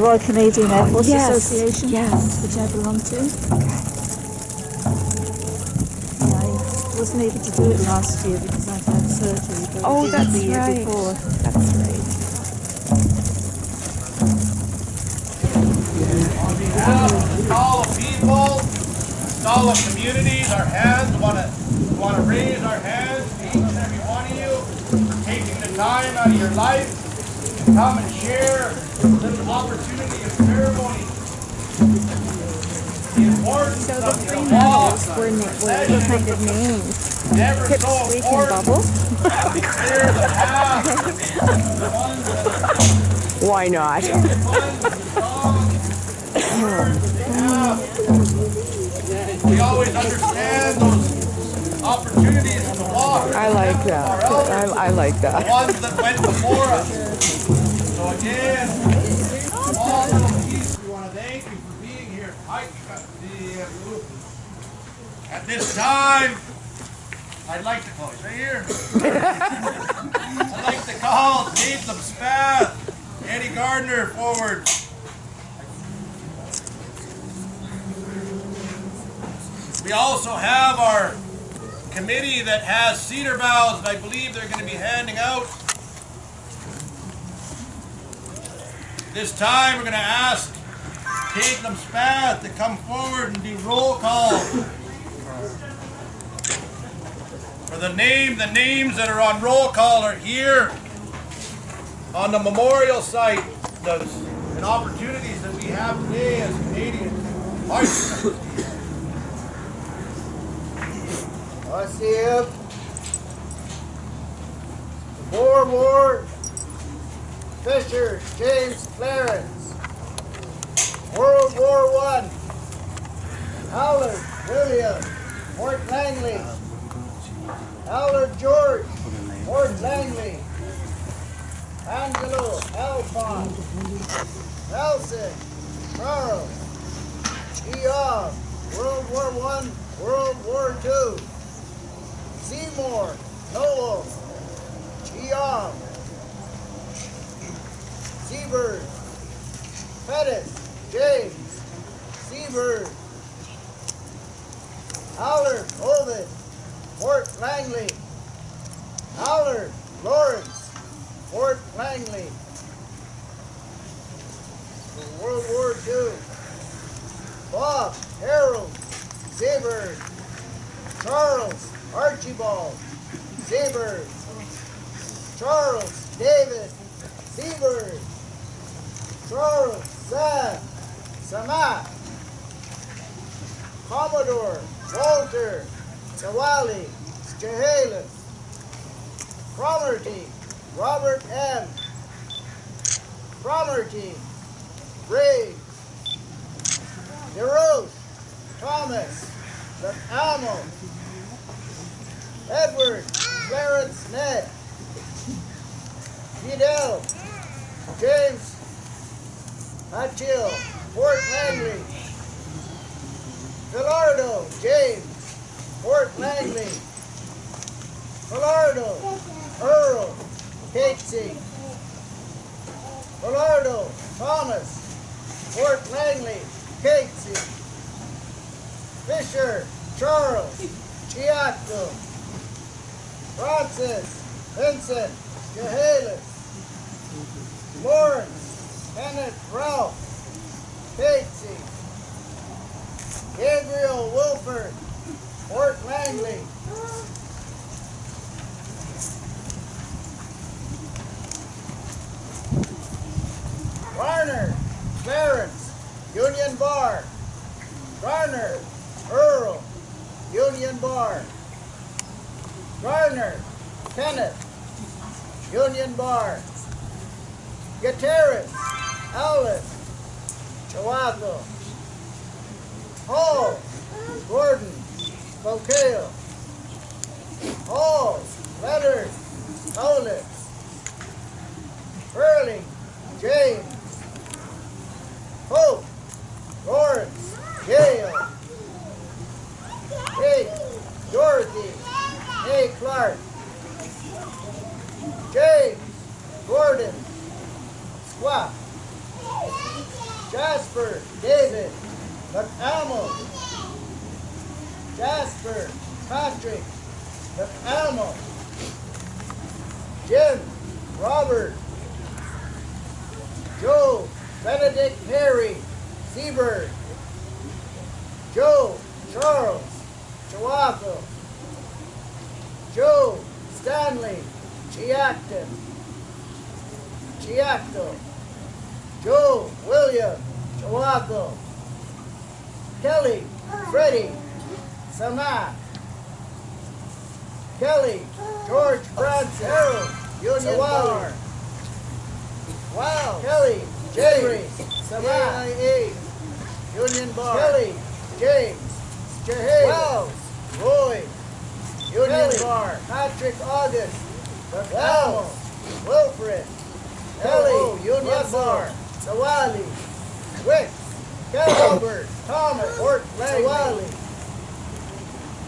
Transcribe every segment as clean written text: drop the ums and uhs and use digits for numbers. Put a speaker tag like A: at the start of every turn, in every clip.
A: Royal Canadian Air Force Association,
B: yes,
A: which I belong to. I wasn't able to do it last year because I've had surgery, but I did
B: that's
A: the year
B: right.
A: before.
B: That's right.
C: On behalf of the Stolo people, Stolo communities, our hands want to raise our hands to each and every one of you for taking the time out of your life to come and share this opportunity of ceremony. The importance
B: So the
C: of
B: three
C: the
B: medals
C: walk,
B: were kind of named
C: never
B: Pip,
C: so
B: Squeak, and
C: important
B: Bubble.
C: to clear the path, the ones that
B: Why not?
C: we always understand those opportunities to walk.
B: I like that. I like
C: The
B: that.
C: ones that went before us. So again, all little pieces, we want to thank you for being here. At this time, I'd like to call right here. I'd like to call Jason Spath, Eddie Gardner forward. We also have our committee that has cedar boughs, and I believe they're going to be handing out. This time we're going to ask Caitlin Spath to come forward and do roll call. For the names that are on roll call are here on the memorial site. And opportunities that we have today as Canadians. I see him. War, Fisher, James Clarence. World War I. Howard, William, Mort Langley. Howard George, Mort Langley. Angelo, Alphonse. Nelson, Charles. Eob, World War I, World War II. Seymour, Noel, Eob. Seabird, Pettis, James, Seabird. Howler, Ovid, Fort Langley. Howler, Lawrence, Fort Langley. For World War II. Bob, Harold, Seabird. Charles, Archibald, Seabird. Charles, David, Seabird. Charles, Sam, Samat. Commodore, Walter, Sawali, Chehalis. Cromarty, Robert M. Cromarty, Ray. DeRoche, Thomas, Amo. Edward, Clarence, Ned. Fidel, James, Hatchill, Fort Langley. Villardo, James, Fort Langley. Villardo, Earl, Casey. Villardo, Thomas, Fort Langley, Casey. Fisher, Charles, Chiaco. Francis, Vincent, Chehalis. Lawrence, Kenneth, Ralph, Casey. Gabriel, Wilford, Fort Langley. Warner, Clarence, Union Bar.
D: Garner, Earl, Union Bar. Garner, Kenneth, Union Bar. Gutierrez, Alice, Chihuahua. Hall, Gordon, Spokane. Hall, Leonard, Olin. Burling, James. Hope, Lawrence, Gale. Kate, Dorothy, A. Clark. James, Gordon, Squat. Jasper, David, McAlmo. Jasper, Patrick, McAlmo. Jim, Robert. Joe, Benedict Harry, Seabird. Joe, Charles, Chihuahua. Joe, Stanley, Chiacton. Chiacto. Joe, William, Chihuahua. Kelly, Freddie, Sama. Kelly, George Francis, Harold, Union Bar. Wow. Kelly, Jerry, Sama. Union Bar. Kelly, James, Jehay. Wells, Roy, Union Bar. Patrick August, Wells, Wilfred. Kelly, Union Bar. Sawali, Wicks, Calvert, Thomas, Fort Sawali.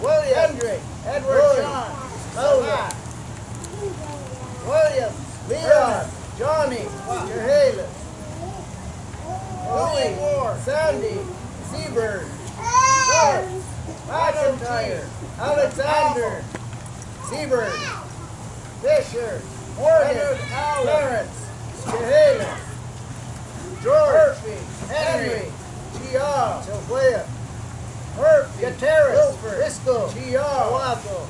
D: William, Hendrick, Edward John, Lola. William, Leon, Johnny, Jehalis. Louis, Sandy, Seabird, Clark, McIntyre, Alexander, Seabird, Fisher, Morgan, Clarence, Jehalis, George, Murphy, Henry, Chia, Sylvia, Murphy, Gutierrez, Briscoe, Chia, Waco,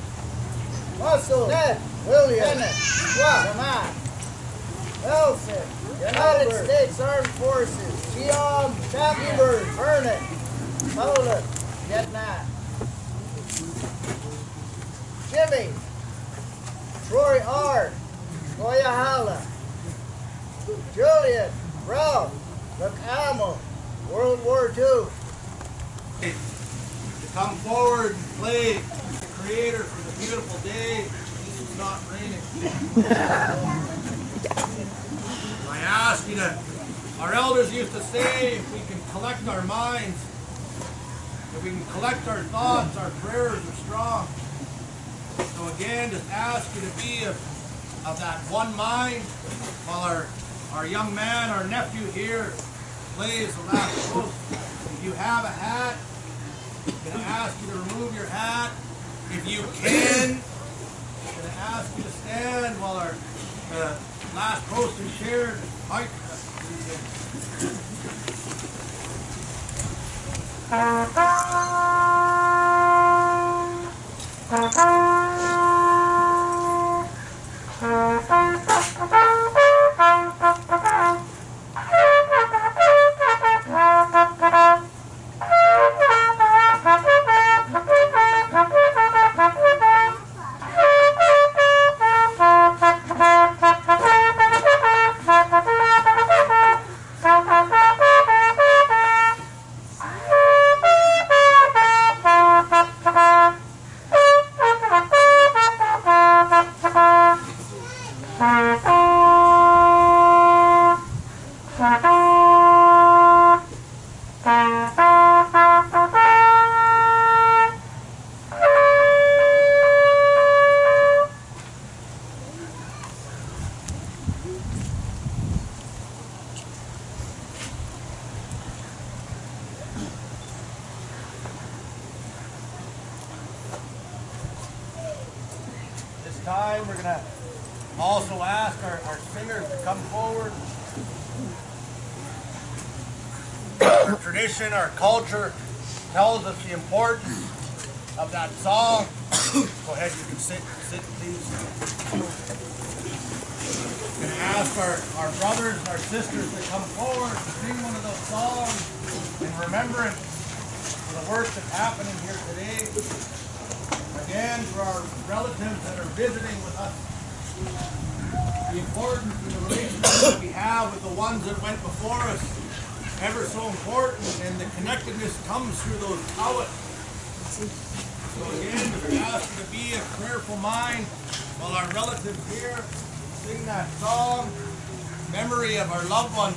D: Muscle, Ned, William, Bennett, Swat, Nelson, United States Armed Forces, Chiam, Chapman, Vernon, Poland, Vietnam. Jimmy, Troy R., Koyahala, Julian, Ralph, McAlmo, World War II.
C: To come forward and play the Creator for the beautiful day. It's not raining. I ask you to, our elders used to say, if we can collect our minds, if we can collect our thoughts, our prayers are strong. So again, just ask you to be of that one mind while our young man, our nephew here, plays the last post. If you have a hat, I'm going to ask you to remove your hat. If you can, I'm going to ask you to stand while our last post is shared. Time, we're going to also ask our singers to come forward. Our tradition, our culture tells us the importance of that song. Go ahead, you can sit please. We're going to ask our brothers and our sisters to come forward to sing one of those songs in remembrance for the work that's happening here today. Again, for our relatives that are visiting with us, the importance and the relationship that we have with the ones that went before us, ever so important, and the connectedness comes through those towels. So again, we ask you to be a prayerful mind while our relatives here sing that song, memory of our loved ones.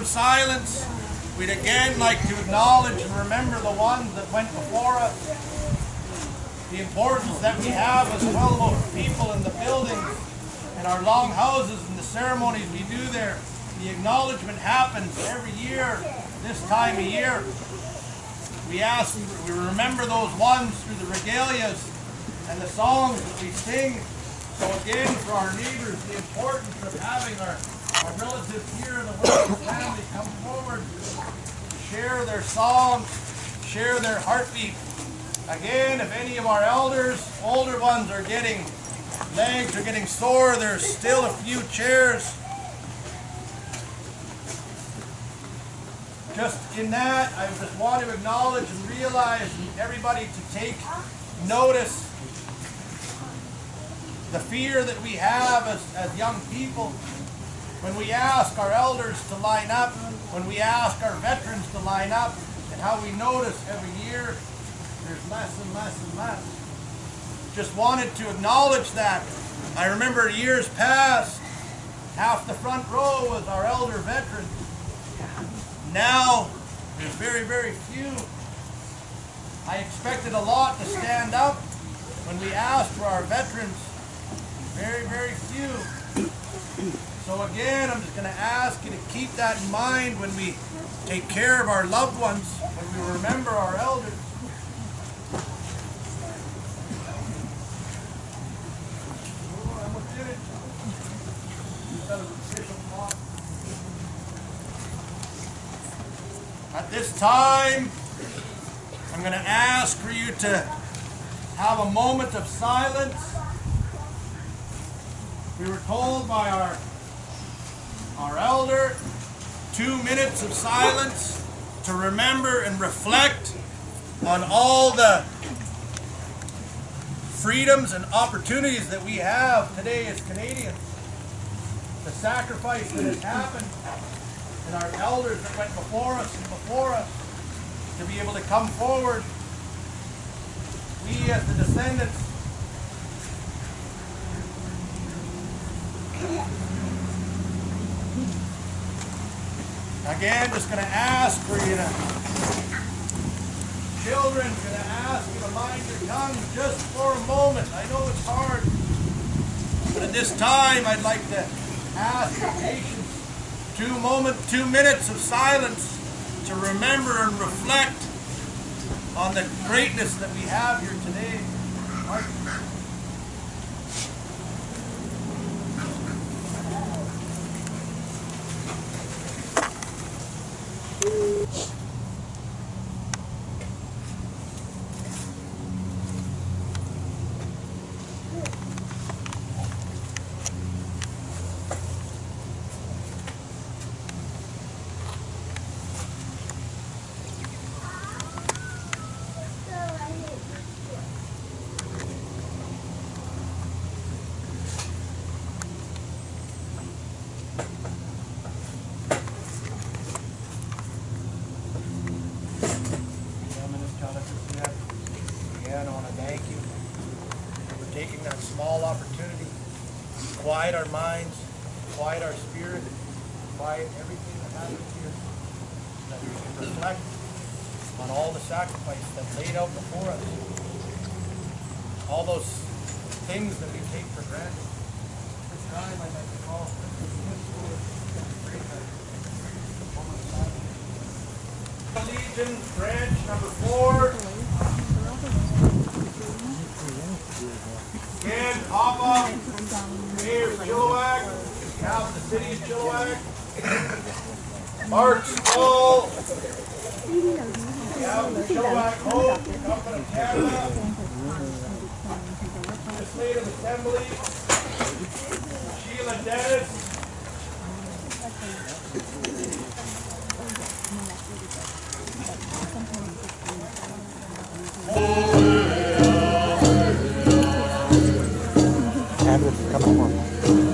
C: Silence, we'd again like to acknowledge and remember the ones that went before us, the importance that we have as well of people in the buildings and our long houses and the ceremonies we do there. The acknowledgement happens every year, this time of year. We remember those ones through the regalias and the songs that we sing. So again, for our neighbors, the importance of having our relatives here in the Williams family come forward to share their songs, share their heartbeat. Again, if any of our elders, older ones, are getting legs are getting sore, there's still a few chairs. Just in that, I just want to acknowledge and realize everybody to take notice the fear that we have as young people. When we ask our elders to line up, when we ask our veterans to line up, and how we notice every year there's less and less and less. just wanted to acknowledge that. I remember years past, half the front row was our elder veterans. Now, there's very, very few. I expected a lot to stand up when we asked for our veterans. Very, very few. So again, I'm just going to ask you to keep that in mind when we take care of our loved ones, when we remember our elders. At this time, I'm going to ask for you to have a moment of silence. We were told by our elder, 2 minutes of silence to remember and reflect on all the freedoms and opportunities that we have today as Canadians. The sacrifice that has happened, and our elders that went before us to be able to come forward. We as the descendants again, just going to ask for you to, children, going to ask you to mind your tongues just for a moment. I know it's hard, but at this time I'd like to ask for patience. 2 minutes of silence to remember and reflect on the greatness that we have here today. Again, I want to thank you for taking that small opportunity to quiet our minds, quiet our spirit, quiet everything that happens here, so that we can reflect on all the sacrifice that's laid out before us, all those things that we take for granted. This time I'd like to call Legion branch number 4. Again, Papa, Mayor Chilliwack, now the city of Chilliwack. Mark Stolo, now the Chilliwack Hope, Government of Canada. Legislative Assembly, Sheila Dennis.
E: And it's coming on.